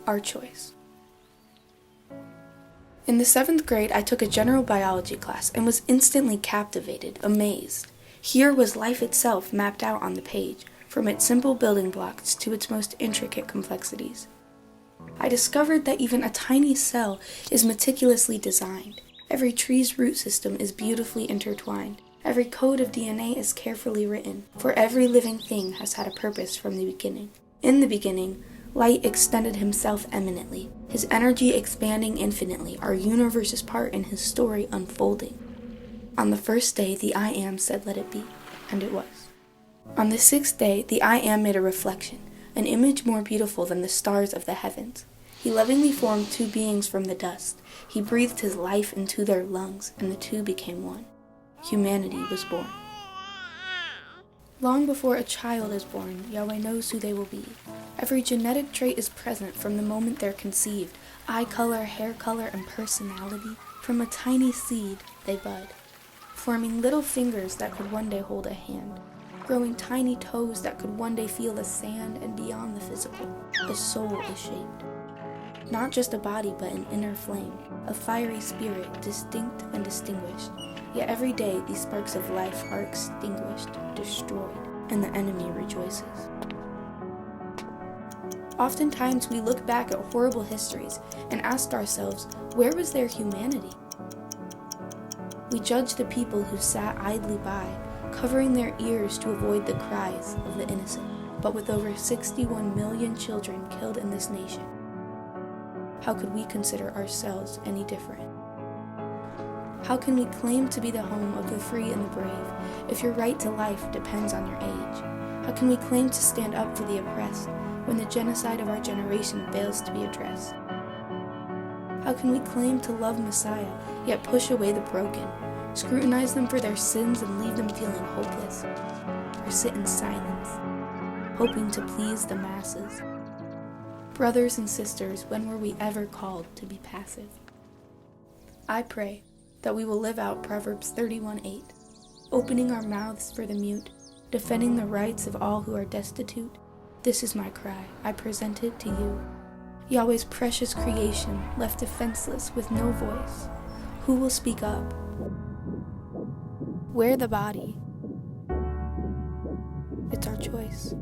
Our choice. In the 7th grade, I took a general biology class and was instantly captivated, amazed. Here was life itself mapped out on the page, from its simple building blocks to its most intricate complexities. I discovered that even a tiny cell is meticulously designed. Every tree's root system is beautifully intertwined. Every code of DNA is carefully written, for every living thing has had a purpose from the beginning. In the beginning, light extended himself eminently, his energy expanding infinitely, our universe's part in his story unfolding. On the first day, the I Am said, "Let it be," and it was. On the 6th day, the I Am made a reflection, an image more beautiful than the stars of the heavens. He lovingly formed 2 beings from the dust. He breathed his life into their lungs, and the 2 became one. Humanity was born. Long before a child is born, Yahweh knows who they will be. Every genetic trait is present from the moment they're conceived. Eye color, hair color, and personality. From a tiny seed, they bud, forming little fingers that could one day hold a hand, growing tiny toes that could one day feel the sand, and beyond the physical, a soul is shaped. Not just a body, but an inner flame, a fiery spirit, distinct and distinguished. Yet every day these sparks of life are extinguished, destroyed, and the enemy rejoices. Oftentimes we look back at horrible histories and ask ourselves, where was their humanity? We judge the people who sat idly by, covering their ears to avoid the cries of the innocent. But with over 61 million children killed in this nation, how could we consider ourselves any different? How can we claim to be the home of the free and the brave if your right to life depends on your age? How can we claim to stand up for the oppressed when the genocide of our generation fails to be addressed? How can we claim to love Messiah, yet push away the broken, scrutinize them for their sins and leave them feeling hopeless, or sit in silence, hoping to please the masses? Brothers and sisters, when were we ever called to be passive? I pray that we will live out Proverbs 31:8, opening our mouths for the mute, defending the rights of all who are destitute. This is my cry, I present it to you. Yahweh's precious creation, left defenseless with no voice. Who will speak up? Where the body? It's our choice.